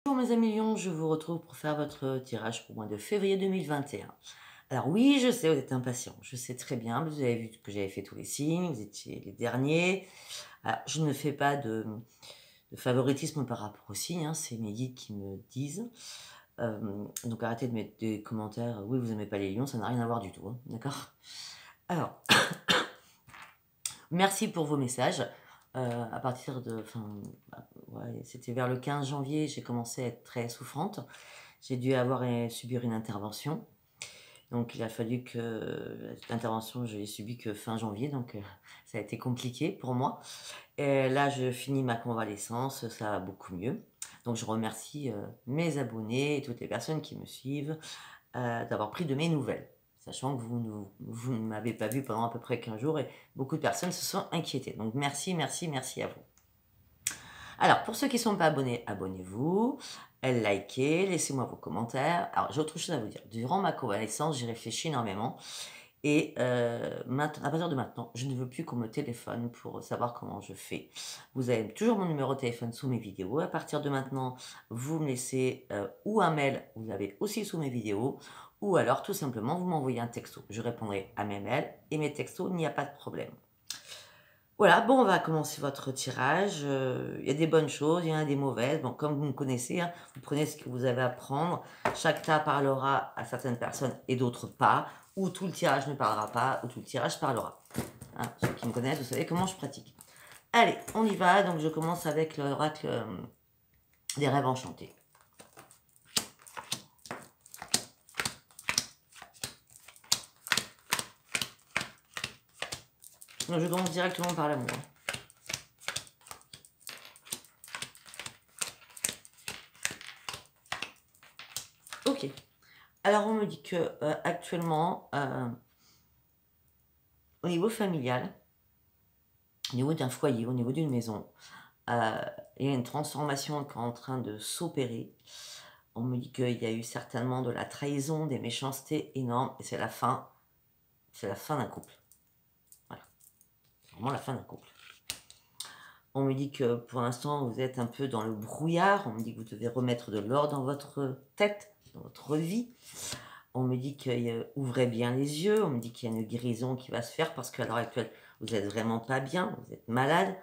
Bonjour mes amis lions, je vous retrouve pour faire votre tirage pour le mois de février 2021. Alors oui, je sais, vous êtes impatients, je sais très bien, vous avez vu que j'avais fait tous les signes, vous étiez les derniers. Alors, je ne fais pas de favoritisme par rapport aux signes, hein, c'est mes guides qui me disent. Donc arrêtez de mettre des commentaires, oui vous n'aimez pas les lions, ça n'a rien à voir du tout, hein, d'accord? Alors, merci pour vos messages. À partir de, ouais, c'était vers le 15 janvier, j'ai commencé à être très souffrante. J'ai dû subir une intervention. Donc il a fallu que cette intervention, je l'ai subie que fin janvier, donc ça a été compliqué pour moi. Et là, je finis ma convalescence, ça va beaucoup mieux. Donc je remercie mes abonnés et toutes les personnes qui me suivent d'avoir pris de mes nouvelles. Sachant que vous ne m'avez pas vu pendant à peu près 15 jours et beaucoup de personnes se sont inquiétées. Donc merci, merci, merci à vous. Alors, pour ceux qui ne sont pas abonnés, abonnez-vous, likez, laissez-moi vos commentaires. Alors, j'ai autre chose à vous dire. Durant ma convalescence, j'ai réfléchi énormément. Et à partir de maintenant, je ne veux plus qu'on me téléphone pour savoir comment je fais. Vous avez toujours mon numéro de téléphone sous mes vidéos. À partir de maintenant, vous me laissez ou un mail, vous l'avez aussi sous mes vidéos, ou alors tout simplement, vous m'envoyez un texto. Je répondrai à mes mails et mes textos, il n'y a pas de problème. Voilà, bon, on va commencer votre tirage. Il y a des bonnes choses, il y en a des mauvaises. Bon, comme vous me connaissez, hein, vous prenez ce que vous avez à prendre. Chaque tas parlera à certaines personnes et d'autres pas. Ou tout le tirage ne parlera pas, ou tout le tirage parlera. Hein, ceux qui me connaissent, vous savez comment je pratique. Allez, on y va. Donc, je commence avec l'oracle des rêves enchantés. Donc, je commence directement par l'amour. Ok. Alors, on me dit que actuellement, au niveau familial, au niveau d'un foyer, au niveau d'une maison, il y a une transformation qui est en train de s'opérer. On me dit qu'il y a eu certainement de la trahison, des méchancetés énormes, et c'est la fin d'un couple. Voilà, c'est vraiment la fin d'un couple. On me dit que pour l'instant, vous êtes un peu dans le brouillard. On me dit que vous devez remettre de l'ordre dans votre tête, dans votre vie. On me dit que ouvrez bien les yeux. On me dit qu'il y a une guérison qui va se faire parce qu'à l'heure actuelle, vous n'êtes vraiment pas bien, vous êtes malade,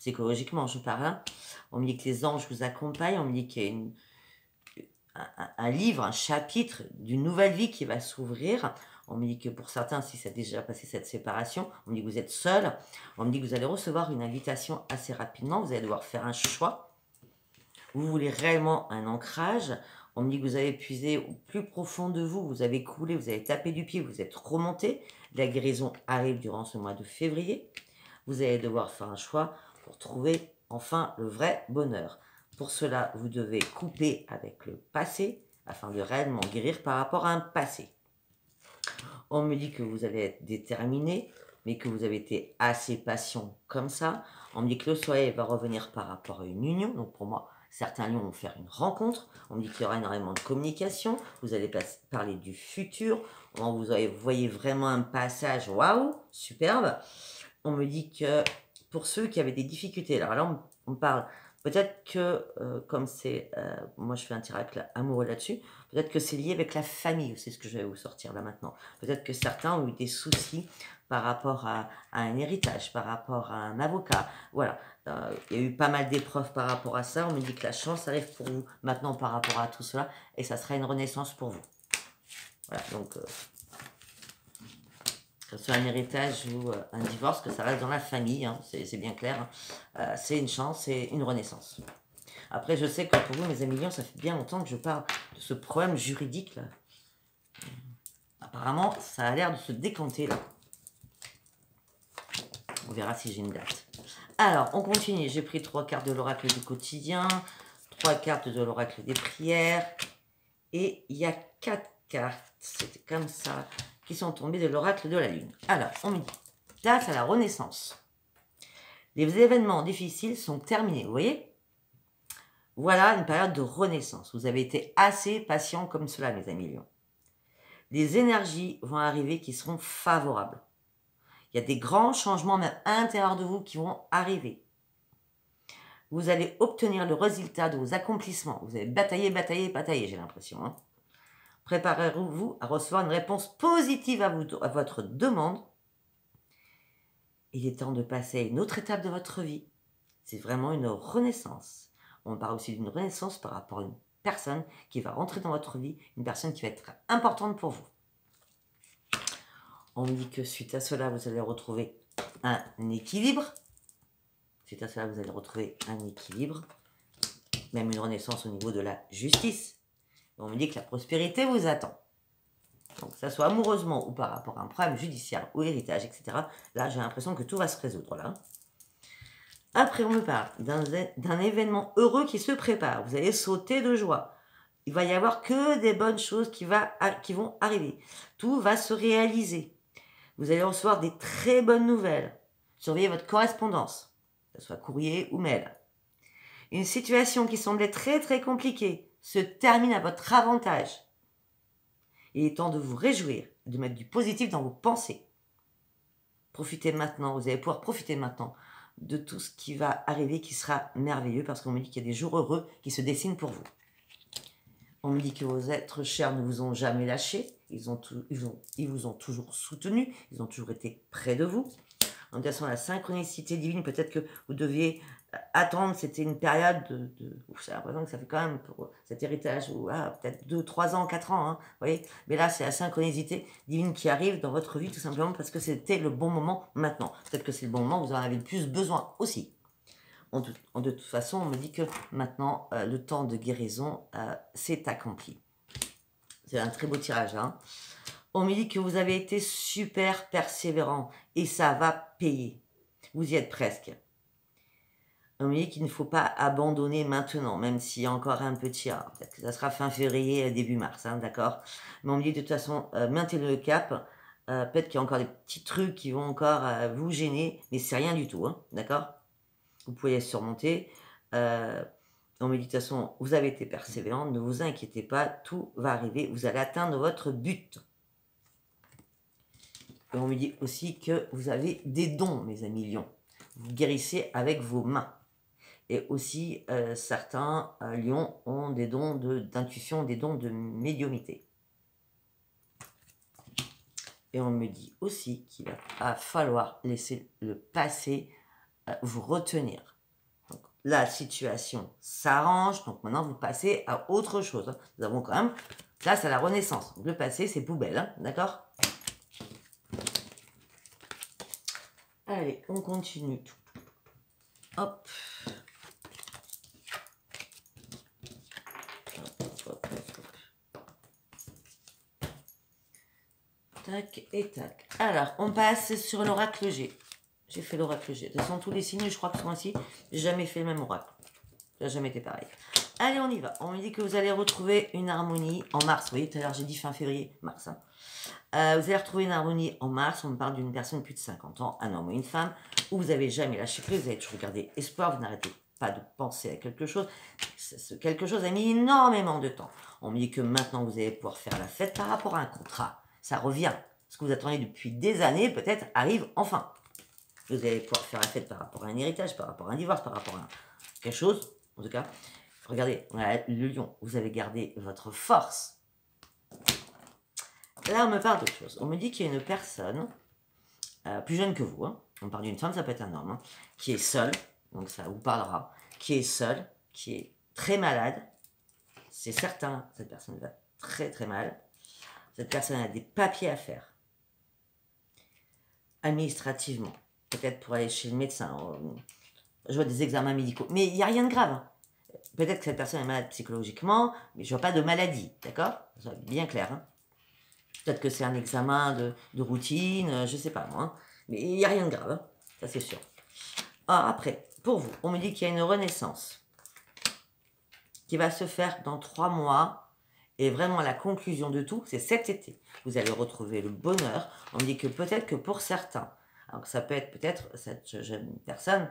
psychologiquement, je parle. Hein. On me dit que les anges vous accompagnent. On me dit qu'il y a un livre, un chapitre d'une nouvelle vie qui va s'ouvrir. On me dit que pour certains, si ça a déjà passé cette séparation, on me dit que vous êtes seul. On me dit que vous allez recevoir une invitation assez rapidement. Vous allez devoir faire un choix. Vous voulez réellement un ancrage. On me dit que vous avez puisé au plus profond de vous. Vous avez coulé, vous avez tapé du pied, vous êtes remonté. La guérison arrive durant ce mois de février. Vous allez devoir faire un choix pour trouver enfin le vrai bonheur. Pour cela, vous devez couper avec le passé afin de réellement guérir par rapport à un passé. On me dit que vous allez être déterminé, mais que vous avez été assez patient comme ça. On me dit que le soleil va revenir par rapport à une union. Donc pour moi, certains lions vont faire une rencontre. On me dit qu'il y aura énormément de communication. Vous allez parler du futur. Vous voyez vraiment un passage, waouh, superbe. On me dit que pour ceux qui avaient des difficultés, alors là on parle, peut-être que comme c'est, moi je fais un tirage amoureux là-dessus, peut-être que c'est lié avec la famille, c'est ce que je vais vous sortir là maintenant. Peut-être que certains ont eu des soucis par rapport à un héritage, par rapport à un avocat, voilà. Il y a eu pas mal d'épreuves par rapport à ça, on me dit que la chance arrive pour vous maintenant par rapport à tout cela, et ça sera une renaissance pour vous. Voilà, donc que ce soit un héritage ou un divorce, que ça reste dans la famille, hein, c'est bien clair. Hein. C'est une chance, c'est une renaissance. Après, je sais que pour vous, mes amis lions, ça fait bien longtemps que je parle de ce problème juridique là. Apparemment, ça a l'air de se décanter là. On verra si j'ai une date. Alors, on continue. J'ai pris 3 cartes de l'oracle du quotidien, 3 cartes de l'oracle des prières, et il y a 4 cartes, c'était comme ça, qui sont tombées de l'oracle de la lune. Alors, on me dit, date à la renaissance. Les événements difficiles sont terminés, vous voyez? Voilà une période de renaissance. Vous avez été assez patient comme cela, mes amis lions. Les énergies vont arriver qui seront favorables. Il y a des grands changements même à l'intérieur de vous qui vont arriver. Vous allez obtenir le résultat de vos accomplissements. Vous allez batailler, batailler, batailler, j'ai l'impression. Hein. Préparez-vous à recevoir une réponse positive à votre demande. Il est temps de passer à une autre étape de votre vie. C'est vraiment une renaissance. On parle aussi d'une renaissance par rapport à une personne qui va rentrer dans votre vie, une personne qui va être importante pour vous. On me dit que suite à cela, vous allez retrouver un équilibre. Suite à cela, vous allez retrouver un équilibre, même une renaissance au niveau de la justice. Et on me dit que la prospérité vous attend. Donc, que ça soit amoureusement ou par rapport à un problème judiciaire ou héritage, etc. Là, j'ai l'impression que tout va se résoudre, là. Après, on me parle d'un événement heureux qui se prépare. Vous allez sauter de joie. Il va y avoir que des bonnes choses qui vont arriver. Tout va se réaliser. Vous allez recevoir des très bonnes nouvelles. Surveillez votre correspondance, que ce soit courrier ou mail. Une situation qui semblait très très compliquée se termine à votre avantage. Il est temps de vous réjouir, de mettre du positif dans vos pensées. Profitez maintenant, vous allez pouvoir profiter maintenant de tout ce qui va arriver qui sera merveilleux parce qu'on me dit qu'il y a des jours heureux qui se dessinent pour vous. On me dit que vos êtres chers ne vous ont jamais lâché, ils vous ont toujours soutenu, ils ont toujours été près de vous. En toute façon, la synchronicité divine, peut-être que vous deviez attendre, c'était une période j'ai l'impression que ça fait quand même pour cet héritage, peut-être 2, 3 ans, 4 ans, hein, vous voyez. Mais là, c'est la synchronicité divine qui arrive dans votre vie, tout simplement parce que c'était le bon moment maintenant. Peut-être que c'est le bon moment où vous en avez le plus besoin aussi. De toute façon, on me dit que maintenant, le temps de guérison s'est accompli. C'est un très beau tirage, hein. On me dit que vous avez été super persévérant et ça va payer. Vous y êtes presque. On me dit qu'il ne faut pas abandonner maintenant, même s'il y a encore un petit tir. Peut-être que ça sera fin février, début mars, hein, d'accord. Mais on me dit de toute façon, maintenez le cap. Peut-être qu'il y a encore des petits trucs qui vont encore vous gêner, mais c'est rien du tout, hein, d'accord. Vous pouvez les surmonter. En méditation, vous avez été persévérant, ne vous inquiétez pas, tout va arriver, vous allez atteindre votre but. Et on me dit aussi que vous avez des dons, mes amis lions. Vous guérissez avec vos mains. Et aussi, certains lions ont des dons d'intuition, des dons de médiumnité. Et on me dit aussi qu'il va falloir laisser le passé vous retenir. Donc, la situation s'arrange, donc maintenant vous passez à autre chose. Nous avons quand même, là c'est la renaissance. Donc, le passé c'est poubelle, hein, d'accord? Allez, on continue. Hop. Tac et tac. Alors, on passe sur l'oracle G. J'ai fait l'oracle G. De toute façon, tous les signes, je crois que ce mois-ci, j'ai jamais fait le même oracle. Ça n'a jamais été pareil. Allez, on y va. On me dit que vous allez retrouver une harmonie en mars. Vous voyez, tout à l'heure, j'ai dit fin février, mars. Hein. Vous allez retrouver une harmonie en mars. On me parle d'une personne de plus de 50 ans, un homme ou une femme, où vous n'avez jamais lâché prise, vous avez toujours gardé espoir, vous n'arrêtez pas de penser à quelque chose. Ce quelque chose a mis énormément de temps. On me dit que maintenant, vous allez pouvoir faire la fête par rapport à un contrat. Ça revient. Ce que vous attendez depuis des années, peut-être, arrive enfin. Vous allez pouvoir faire la fête par rapport à un héritage, par rapport à un divorce, par rapport à quelque chose. En tout cas, regardez, le lion, vous avez gardé votre force. Là, on me parle d'autre chose. On me dit qu'il y a une personne, plus jeune que vous, hein, on parle d'une femme, ça peut être un homme, hein, qui est seule, donc ça vous parlera, qui est seule, qui est très malade. C'est certain, cette personne va très très mal. Cette personne a des papiers à faire. Administrativement. Peut-être pour aller chez le médecin. Je vois des examens médicaux. Mais il n'y a rien de grave. Hein. Peut-être que cette personne est malade psychologiquement, mais je ne vois pas de maladie. D'accord? Ça va être bien clair. Hein. Peut-être que c'est un examen de routine, je ne sais pas moi. Hein. Mais il n'y a rien de grave. Hein. Ça, c'est sûr. Après, pour vous, on me dit qu'il y a une renaissance qui va se faire dans 3 mois. Et vraiment, la conclusion de tout, c'est cet été. Vous allez retrouver le bonheur. On me dit que peut-être que pour certains, alors ça peut être peut-être cette jeune personne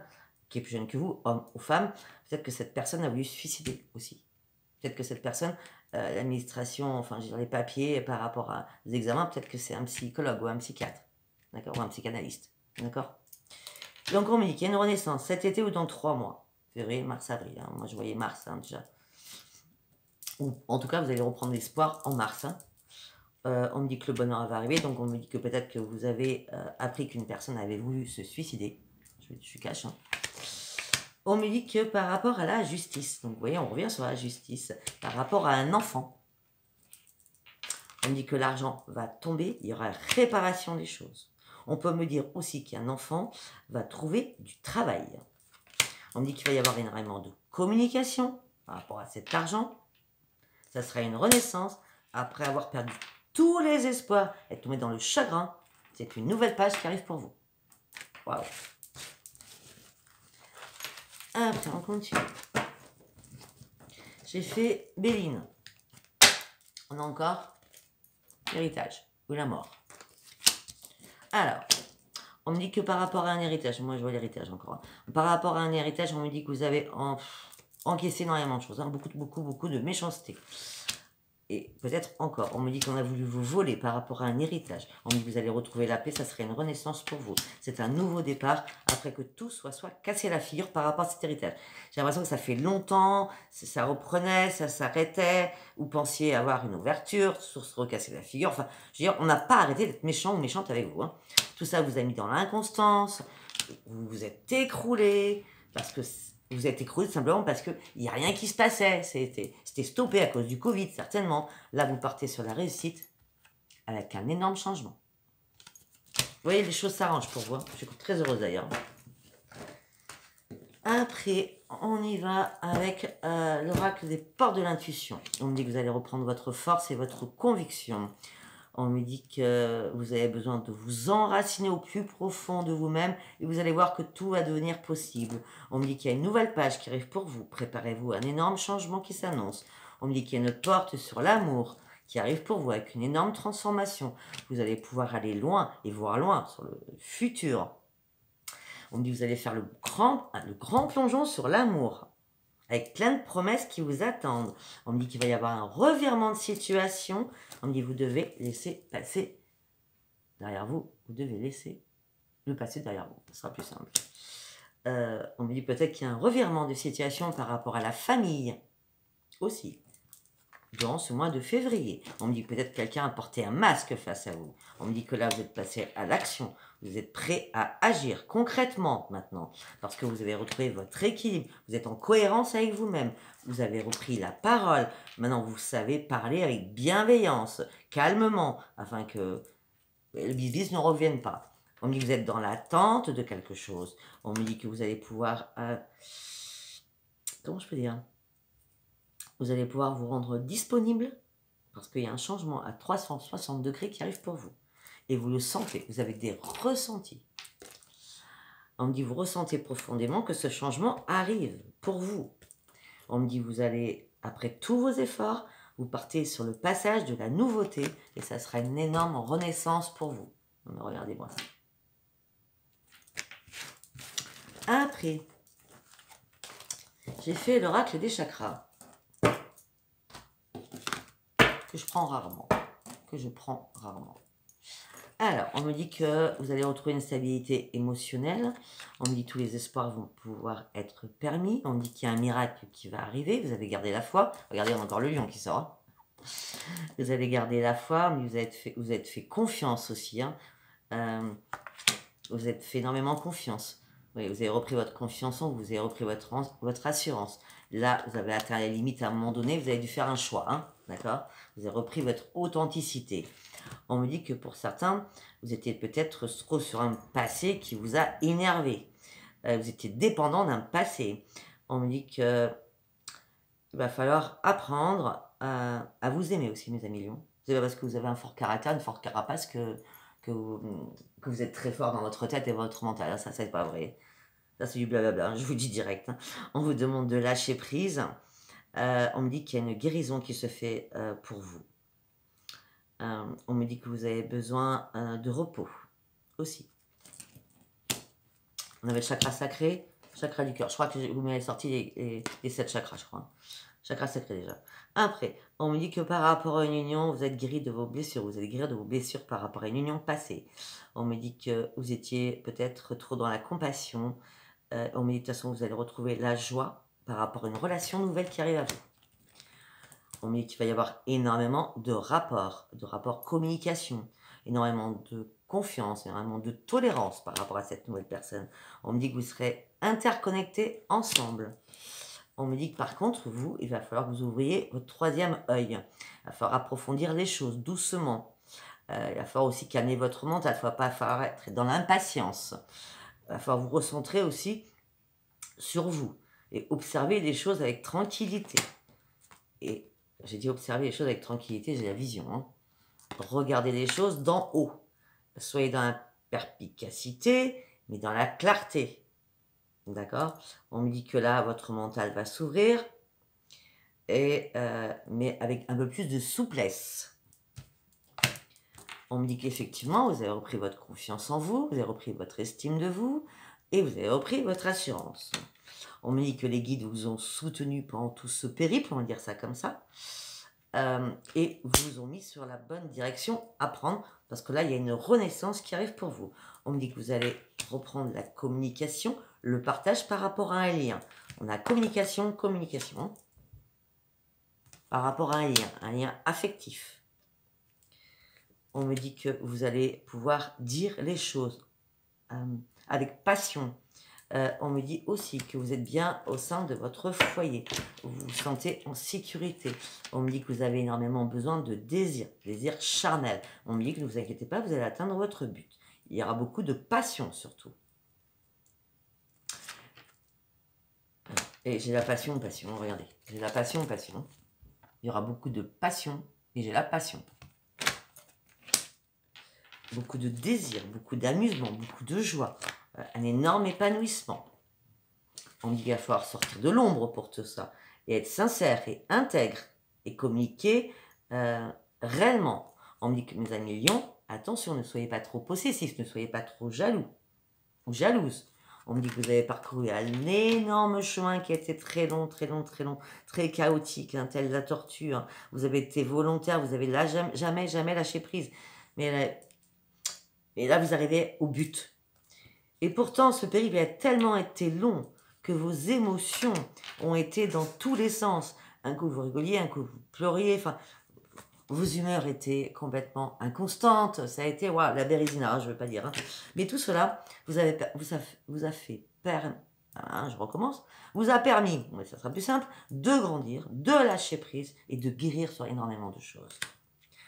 qui est plus jeune que vous, homme ou femme, peut-être que cette personne a voulu se suicider aussi. Peut-être que cette personne, l'administration, enfin, je veux dire, les papiers par rapport à des examens, peut-être que c'est un psychologue ou un psychiatre, d'accord, ou un psychanalyste, d'accord. Donc on me dit qu'il y a une renaissance cet été ou dans 3 mois. février, mars, avril. Hein. Moi, je voyais mars hein, déjà. Ou en tout cas, vous allez reprendre l'espoir en mars. Hein. On me dit que le bonheur va arriver, donc on me dit que peut-être que vous avez appris qu'une personne avait voulu se suicider. Je suis cash. Hein. On me dit que par rapport à la justice, donc vous voyez, on revient sur la justice, par rapport à un enfant, on me dit que l'argent va tomber, il y aura réparation des choses. On peut me dire aussi qu'un enfant va trouver du travail. On me dit qu'il va y avoir énormément de communication par rapport à cet argent. Ça sera une renaissance après avoir perdu tous les espoirs et tombé dans le chagrin. C'est une nouvelle page qui arrive pour vous. Waouh. Après, on continue. J'ai fait Béline. On a encore l'héritage ou la mort. Alors, on me dit que par rapport à un héritage, moi je vois l'héritage encore. Hein. Par rapport à un héritage, on me dit que vous avez encaissé énormément de choses. Hein, beaucoup de méchanceté. Et peut-être encore, on me dit qu'on a voulu vous voler par rapport à un héritage. On me dit que vous allez retrouver la paix, ça serait une renaissance pour vous. C'est un nouveau départ après que tout soit cassé la figure par rapport à cet héritage. J'ai l'impression que ça fait longtemps, ça reprenait, ça s'arrêtait. Vous pensiez avoir une ouverture, sur se recasser la figure. Enfin, je veux dire, on n'a pas arrêté d'être méchant ou méchante avec vous. Hein. Tout ça vous a mis dans l'inconstance, vous vous êtes écroulé, parce que vous êtes écroulé simplement parce qu'il n'y a rien qui se passait. C'était stoppé à cause du Covid, certainement. Là, vous partez sur la réussite avec un énorme changement. Vous voyez, les choses s'arrangent pour vous. Hein. Je suis très heureuse d'ailleurs. Après, on y va avec l'oracle des portes de l'intuition. On me dit que vous allez reprendre votre force et votre conviction. On me dit que vous avez besoin de vous enraciner au plus profond de vous-même et vous allez voir que tout va devenir possible. On me dit qu'il y a une nouvelle page qui arrive pour vous. Préparez-vous à un énorme changement qui s'annonce. On me dit qu'il y a une porte sur l'amour qui arrive pour vous avec une énorme transformation. Vous allez pouvoir aller loin et voir loin sur le futur. On me dit que vous allez faire le grand plongeon sur l'amour avec plein de promesses qui vous attendent. On me dit qu'il va y avoir un revirement de situation. On me dit que vous devez laisser passer derrière vous. Vous devez laisser le passé derrière vous. Ce sera plus simple. On me dit peut-être qu'il y a un revirement de situation par rapport à la famille aussi. Durant ce mois de février. On me dit que peut-être quelqu'un a porté un masque face à vous. On me dit que là, vous êtes passé à l'action. Vous êtes prêt à agir concrètement maintenant. Parce que vous avez retrouvé votre équilibre. Vous êtes en cohérence avec vous-même. Vous avez repris la parole. Maintenant, vous savez parler avec bienveillance, calmement, afin que le business ne revienne pas. On me dit que vous êtes dans l'attente de quelque chose. On me dit que vous allez pouvoir... comment je peux dire ? Vous allez pouvoir vous rendre disponible parce qu'il y a un changement à 360 degrés qui arrive pour vous. Et vous le sentez, vous avez des ressentis. On me dit, vous ressentez profondément que ce changement arrive pour vous. On me dit, vous allez, après tous vos efforts, vous partez sur le passage de la nouveauté et ça sera une énorme renaissance pour vous. Regardez-moi ça. Après, j'ai fait l'oracle des chakras. Que je prends rarement. Alors, on me dit que vous allez retrouver une stabilité émotionnelle. On me dit que tous les espoirs vont pouvoir être permis. On me dit qu'il y a un miracle qui va arriver. Vous avez gardé la foi. Regardez, on a encore le lion qui sort. Vous allez garder la foi, mais vous êtes fait confiance aussi. Hein. Vous êtes fait énormément confiance. Oui, vous avez repris votre confiance en vous. Vous avez repris votre assurance. Là, vous avez atteint les limites à un moment donné. Vous avez dû faire un choix. Hein. D'accord ? Vous avez repris votre authenticité. On me dit que pour certains, vous étiez peut-être trop sur un passé qui vous a énervé. Vous étiez dépendant d'un passé. On me dit que il va falloir apprendre à vous aimer aussi, mes amis lions. C'est pas parce que vous avez un fort caractère, une forte carapace que vous êtes très fort dans votre tête et votre mental. Ça, c'est pas vrai. Ça, c'est du blablabla. Je vous dis direct. Hein. On vous demande de lâcher prise. On me dit qu'il y a une guérison qui se fait pour vous. On me dit que vous avez besoin de repos aussi. On avait le chakra sacré, chakra du cœur. Je crois que vous m'avez sorti les 7 chakras, je crois. Chakra sacré déjà. Après, on me dit que par rapport à une union, vous êtes guéri de vos blessures. Vous allez guérir de vos blessures par rapport à une union passée. On me dit que vous étiez peut-être trop dans la compassion. On me dit de toute façon, vous allez retrouver la joie par rapport à une relation nouvelle qui arrive à vous. On me dit qu'il va y avoir énormément de rapports communication, énormément de confiance, énormément de tolérance par rapport à cette nouvelle personne. On me dit que vous serez interconnectés ensemble. On me dit que par contre, vous, il va falloir que vous ouvriez votre troisième œil. Il va falloir approfondir les choses doucement. Il va falloir aussi calmer votre mental. Il ne va pas falloir être dans l'impatience. Il va falloir vous recentrer aussi sur vous et observer les choses avec tranquillité. Et j'ai dit observer les choses avec tranquillité, j'ai la vision. Hein. Regardez les choses d'en haut. Soyez dans la perspicacité, mais dans la clarté. D'accord? On me dit que là, votre mental va s'ouvrir, mais avec un peu plus de souplesse. On me dit qu'effectivement, vous avez repris votre confiance en vous, vous avez repris votre estime de vous, et vous avez repris votre assurance. On me dit que les guides vous ont soutenu pendant tout ce périple, on va dire ça comme ça, et vous ont mis sur la bonne direction à prendre, parce que là, il y a une renaissance qui arrive pour vous. On me dit que vous allez reprendre la communication, le partage par rapport à un lien. On a communication, par rapport à un lien affectif. On me dit que vous allez pouvoir dire les choses avec passion. On me dit aussi que vous êtes bien au sein de votre foyer. Vous vous sentez en sécurité. On me dit que vous avez énormément besoin de désir charnel. On me dit que ne vous inquiétez pas, vous allez atteindre votre but. Il y aura beaucoup de passion surtout. Et j'ai la passion, regardez. J'ai la passion. Il y aura beaucoup de passion et j'ai la passion. Beaucoup de désir, beaucoup d'amusement, beaucoup de joie. Un énorme épanouissement. On me dit qu'il va falloir sortir de l'ombre pour tout ça. Et être sincère et intègre. Et communiquer réellement. On me dit que mes amis lions, attention, ne soyez pas trop possessifs, ne soyez pas trop jaloux ou jalouses. On me dit que vous avez parcouru un énorme chemin qui a été très long, très chaotique, hein, tel la torture. Hein. Vous avez été volontaire, vous avez là jamais lâché prise. Mais là, vous arrivez au but. Et pourtant, ce périple a tellement été long que vos émotions ont été dans tous les sens. Un coup, vous rigoliez, un coup, vous pleuriez. Enfin, vos humeurs étaient complètement inconstantes. Ça a été, waouh, la bérésina, hein, je ne veux pas dire. Hein. Mais tout cela vous a fait perdre, hein, je recommence, vous a permis, mais ça sera plus simple, de grandir, de lâcher prise et de guérir sur énormément de choses.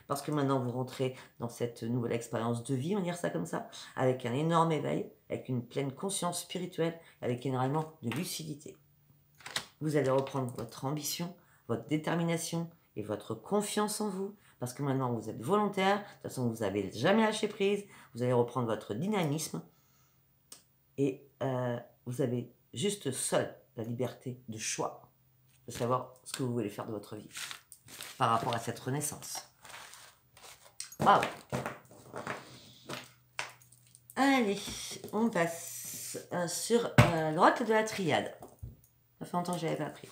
Parce que maintenant, vous rentrez dans cette nouvelle expérience de vie, on va dire ça comme ça, avec un énorme éveil, avec une pleine conscience spirituelle, avec énormément de lucidité. Vous allez reprendre votre ambition, votre détermination et votre confiance en vous, parce que maintenant, vous êtes volontaire, de toute façon, vous n'avez jamais lâché prise, vous allez reprendre votre dynamisme, et vous avez juste seul la liberté de choix, de savoir ce que vous voulez faire de votre vie, par rapport à cette renaissance. Waouh! Allez, on passe sur l'oracle de la triade. Ça fait longtemps que je n'avais pas appris.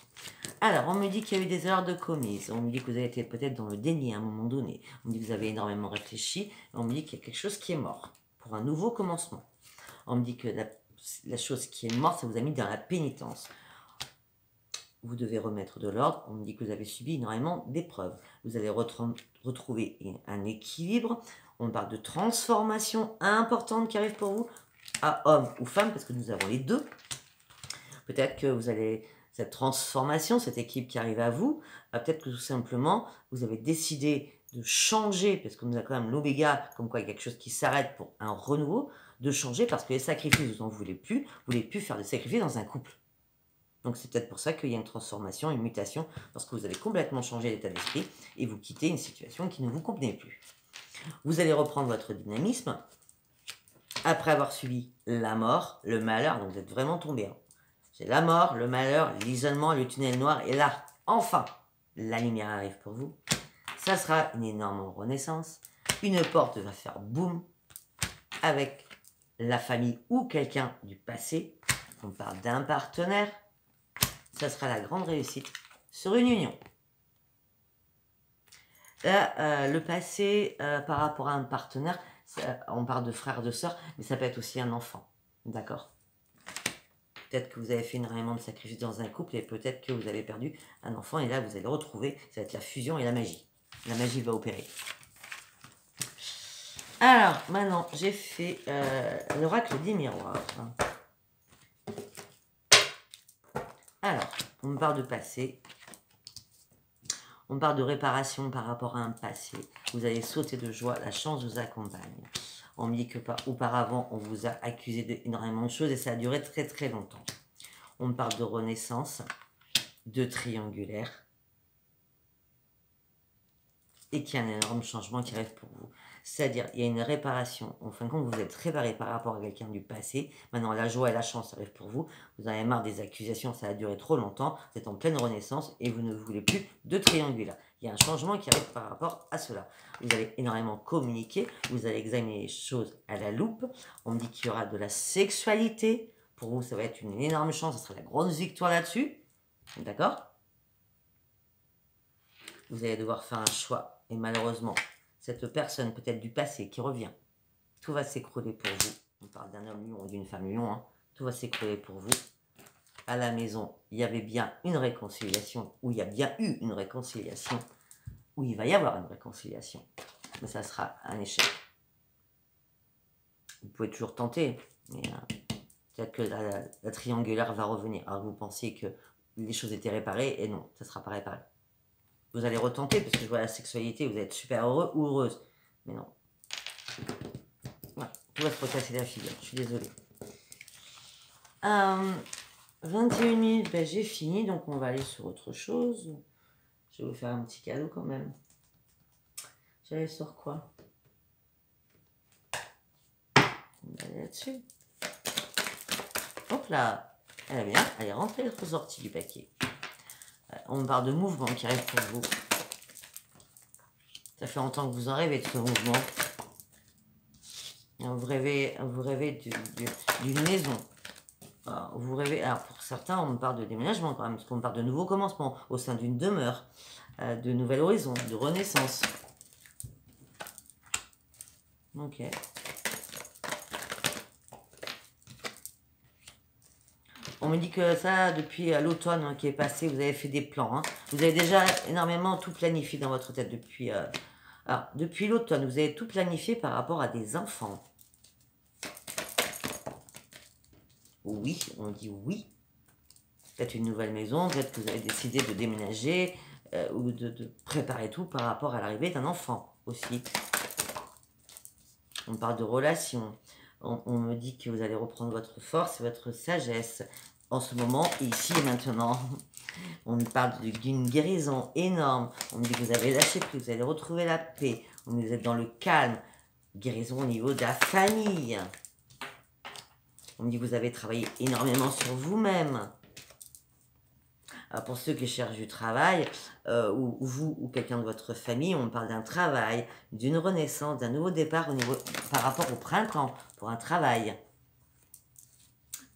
Alors, on me dit qu'il y a eu des erreurs de commises. On me dit que vous avez été peut-être dans le déni à un moment donné. On me dit que vous avez énormément réfléchi. On me dit qu'il y a quelque chose qui est mort pour un nouveau commencement. On me dit que la chose qui est morte, ça vous a mis dans la pénitence. Vous devez remettre de l'ordre. On me dit que vous avez subi énormément d'épreuves. Vous allez retrouver un équilibre. On parle de transformation importante qui arrive pour vous, à homme ou femme, parce que nous avons les deux. Peut-être que vous allez, cette transformation, cette équipe qui arrive à vous, peut-être que tout simplement, vous avez décidé de changer, parce que nous avons quand même l'oméga, comme quoi il y a quelque chose qui s'arrête pour un renouveau, de changer parce que les sacrifices, vous n'en voulez plus faire des sacrifices dans un couple. Donc c'est peut-être pour ça qu'il y a une transformation, une mutation, parce que vous avez complètement changé l'état d'esprit et vous quittez une situation qui ne vous convenait plus. Vous allez reprendre votre dynamisme après avoir subi la mort, le malheur, donc vous êtes vraiment tombé. Hein. C'est la mort, le malheur, l'isolement, le tunnel noir, et là, enfin, la lumière arrive pour vous. Ça sera une énorme renaissance. Une porte va faire boum avec la famille ou quelqu'un du passé. On parle d'un partenaire. Ça sera la grande réussite sur une union. Là, le passé, par rapport à un partenaire, on parle de frère, de sœur, mais ça peut être aussi un enfant. D'accord? Peut-être que vous avez fait énormément de sacrifices dans un couple et peut-être que vous avez perdu un enfant. Et là, vous allez retrouver, ça va être la fusion et la magie. La magie va opérer. Alors, maintenant, j'ai fait l'oracle des miroirs. Alors, on me parle de passé. On me parle de réparation par rapport à un passé. Vous allez sauter de joie, la chance vous accompagne. On me dit que auparavant, on vous a accusé d'énormément de choses et ça a duré très très longtemps. On me parle de renaissance, de triangulaire et qu'il y a un énorme changement qui arrive pour vous. C'est-à-dire, il y a une réparation. En fin de compte, vous êtes réparé par rapport à quelqu'un du passé. Maintenant, la joie et la chance arrivent pour vous. Vous en avez marre des accusations, ça a duré trop longtemps. Vous êtes en pleine renaissance et vous ne voulez plus de triangulaire. Il y a un changement qui arrive par rapport à cela. Vous allez énormément communiquer. Vous allez examiner les choses à la loupe. On me dit qu'il y aura de la sexualité. Pour vous, ça va être une énorme chance. Ce sera la grande victoire là-dessus. D'accord? Vous allez devoir faire un choix. Et malheureusement, cette personne peut-être du passé qui revient, tout va s'écrouler pour vous. On parle d'un homme lion ou d'une femme lion. Hein. Tout va s'écrouler pour vous. À la maison, il y avait bien une réconciliation, ou il y a bien eu une réconciliation, ou il va y avoir une réconciliation. Mais ça sera un échec. Vous pouvez toujours tenter, mais peut-être que la triangulaire va revenir. Alors vous pensiez que les choses étaient réparées, et non, ça ne sera pas réparé. Vous allez retenter, parce que je vois la sexualité, vous êtes super heureux ou heureuse. Mais non. Voilà, tout va se recasser la figure, je suis désolée. 21 minutes, ben, j'ai fini, donc on va aller sur autre chose. Je vais vous faire un petit cadeau quand même. J'allais sur quoi? On va aller là-dessus. Hop là, elle est bien, elle est rentrée et ressortie du paquet. On me parle de mouvement qui arrive pour vous. Ça fait longtemps que vous en rêvez de ce mouvement. Vous rêvez d'une maison. Vous rêvez, alors pour certains, on me parle de déménagement quand même, parce qu'on me parle de nouveaux commencements au sein d'une demeure, de nouvel horizon, de renaissance. Ok. On me dit que ça, depuis l'automne hein, qui est passé, vous avez fait des plans. Hein. Vous avez déjà énormément tout planifié dans votre tête depuis... alors, depuis l'automne, vous avez tout planifié par rapport à des enfants. Oui, on dit oui. Peut-être une nouvelle maison, peut-être que vous avez décidé de déménager ou de préparer tout par rapport à l'arrivée d'un enfant aussi. On parle de relations. On me dit que vous allez reprendre votre force et votre sagesse en ce moment, ici et maintenant. On me parle d'une guérison énorme. On me dit que vous avez lâché prise, vous allez retrouver la paix. On me dit que vous êtes dans le calme. Guérison au niveau de la famille. On me dit que vous avez travaillé énormément sur vous-même. Pour ceux qui cherchent du travail, ou vous ou quelqu'un de votre famille, on parle d'un travail, d'une renaissance, d'un nouveau départ par rapport au printemps, pour un travail.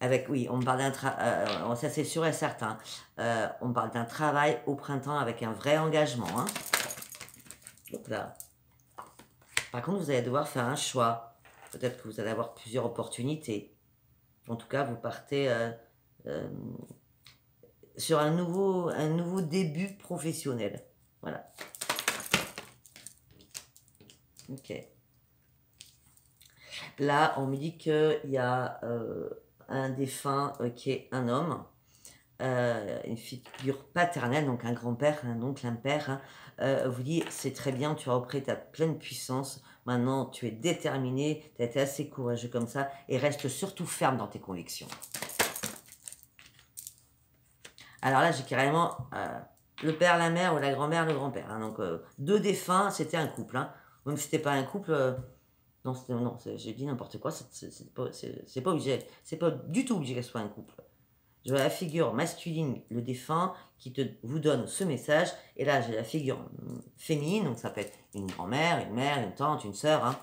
Avec, oui, on me parle d'un travail, ça c'est sûr et certain, on parle d'un travail au printemps avec un vrai engagement. Hein. Donc là. Par contre, vous allez devoir faire un choix. Peut-être que vous allez avoir plusieurs opportunités. En tout cas, vous partez... sur un nouveau début professionnel. Voilà. Ok. Là, on me dit qu'il y a un défunt qui est un homme, une figure paternelle, donc un grand-père, un oncle, un père, vous dit, c'est très bien, tu as repris ta pleine puissance, maintenant tu es déterminé, tu as été assez courageux comme ça, et reste surtout ferme dans tes convictions. Alors là, j'ai carrément le père, la mère, ou la grand-mère, le grand-père. Hein, donc, deux défunts, c'était un couple. Hein. Même si c'était pas un couple, non, j'ai dit n'importe quoi, c'est pas obligé, c'est pas du tout obligé que ce soit un couple. Je vois la figure masculine, le défunt, qui vous donne ce message, et là, j'ai la figure féminine, donc ça peut être une grand-mère, une tante, une sœur, hein,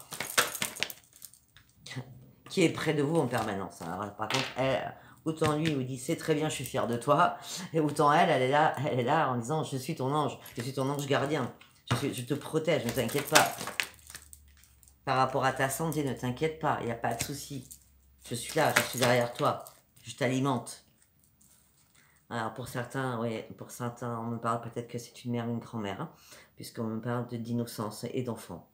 qui est près de vous en permanence. Hein. Alors, par contre, elle... Autant lui vous dit c'est très bien, je suis fière de toi, et autant elle est là en disant je suis ton ange gardien, je te protège, ne t'inquiète pas. Par rapport à ta santé, ne t'inquiète pas, il n'y a pas de souci. Je suis là, je suis derrière toi. Je t'alimente. Alors pour certains, oui, pour certains, on me parle peut-être que c'est une mère ou une grand-mère, hein, puisqu'on me parle d'innocence et d'enfant.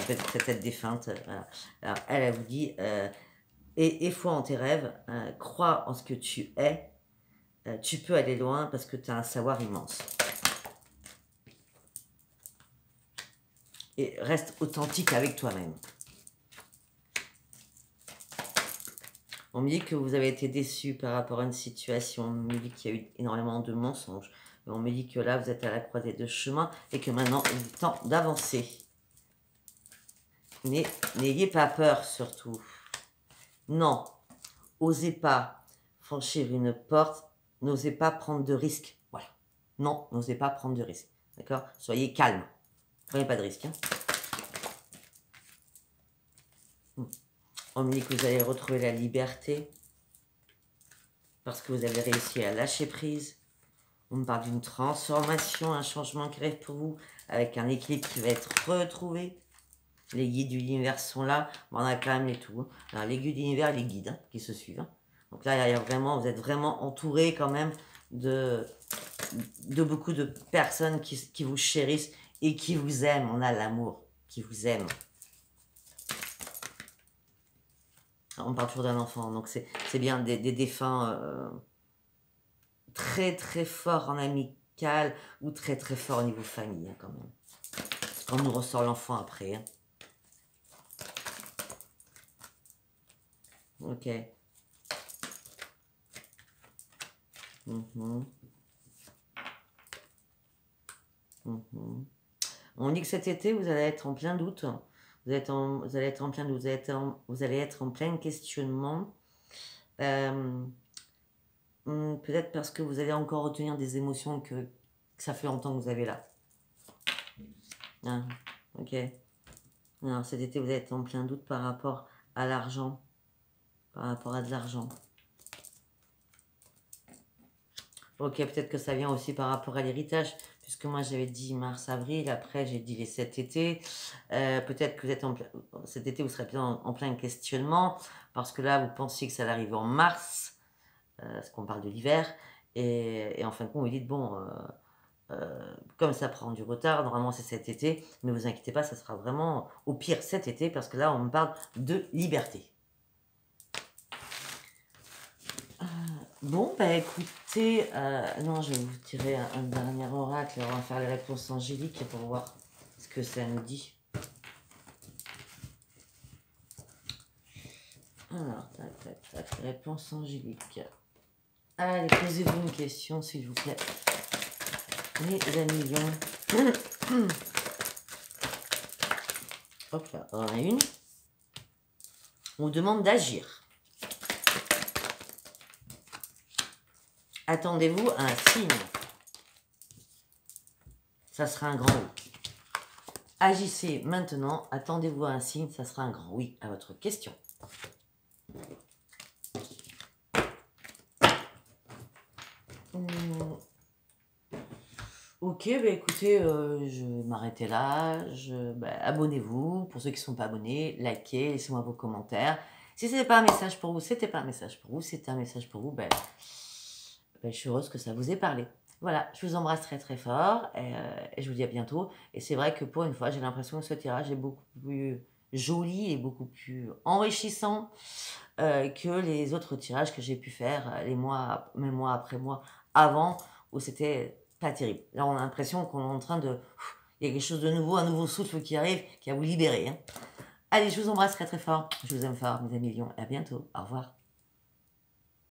Peut-être défunte. Voilà. Alors elle vous dit, et foi en tes rêves, crois en ce que tu es, tu peux aller loin parce que tu as un savoir immense. Et reste authentique avec toi-même. On me dit que vous avez été déçu par rapport à une situation. On me dit qu'il y a eu énormément de mensonges. Et on me dit que là, vous êtes à la croisée de chemin et que maintenant, il est temps d'avancer. N'ayez pas peur, surtout. Non, osez pas franchir une porte. N'osez pas prendre de risques. Voilà. Non, n'osez pas prendre de risques. D'accord? Soyez calme. Prenez pas de risques. Hein. On me dit que vous allez retrouver la liberté parce que vous avez réussi à lâcher prise. On me parle d'une transformation, un changement qui arrive pour vous avec un équilibre qui va être retrouvé. Les guides de l'univers sont là. Bon, on a quand même les tout. Alors, les guides de l'univers et les guides hein, qui se suivent. Hein. Donc là, il y a vraiment, vous êtes vraiment entouré quand même de beaucoup de personnes qui vous chérissent et qui vous aiment. On a l'amour qui vous aime. On parle toujours d'un enfant, donc c'est bien des défunts très très forts en amical ou très très forts au niveau famille hein, quand même. On nous ressort l'enfant après. Hein. Ok. On dit que cet été, vous allez être en plein doute. Vous allez être en plein doute. Vous allez être en plein questionnement. Peut-être parce que vous allez encore retenir des émotions que ça fait longtemps que vous avez là. Ah, ok. Alors cet été, vous allez être en plein doute par rapport à l'argent. Par rapport à de l'argent. Ok, peut-être que ça vient aussi par rapport à l'héritage, puisque moi j'avais dit mars-avril, après j'ai dit cet été. Peut-être que vous êtes cet été, vous serez en plein questionnement, parce que là, vous pensiez que ça allait arriver en mars, parce qu'on parle de l'hiver, et en fin de compte, vous dites, bon, comme ça prend du retard, normalement c'est cet été, mais vous inquiétez pas, ça sera vraiment au pire cet été, parce que là, on me parle de liberté. Bon, bah écoutez, non, je vais vous tirer un dernier oracle, on va faire les réponses angéliques pour voir ce que ça nous dit. Alors, tac, réponse angélique. Allez, posez-vous une question, s'il vous plaît. Les amis lions. Hop là, on en a une. On vous demande d'agir. Attendez-vous à un signe. Ça sera un grand oui. Agissez maintenant. Attendez-vous à un signe. Ça sera un grand oui à votre question. Ok, bah écoutez, je vais m'arrêter là. Abonnez-vous. Pour ceux qui ne sont pas abonnés, likez, laissez-moi vos commentaires. Si ce n'était pas un message pour vous, c'était pas un message pour vous. C'était un message pour vous, je suis heureuse que ça vous ait parlé. Voilà, je vous embrasse très très fort et je vous dis à bientôt. Et c'est vrai que pour une fois, j'ai l'impression que ce tirage est beaucoup plus joli et beaucoup plus enrichissant que les autres tirages que j'ai pu faire les mois, même mois après mois avant, où c'était pas terrible. Là, on a l'impression qu'on est en train de... Il y a quelque chose de nouveau, un nouveau souffle qui arrive, qui va vous libérer. Hein. Allez, je vous embrasse très très fort. Je vous aime fort, mes amis lions. Et à bientôt. Au revoir.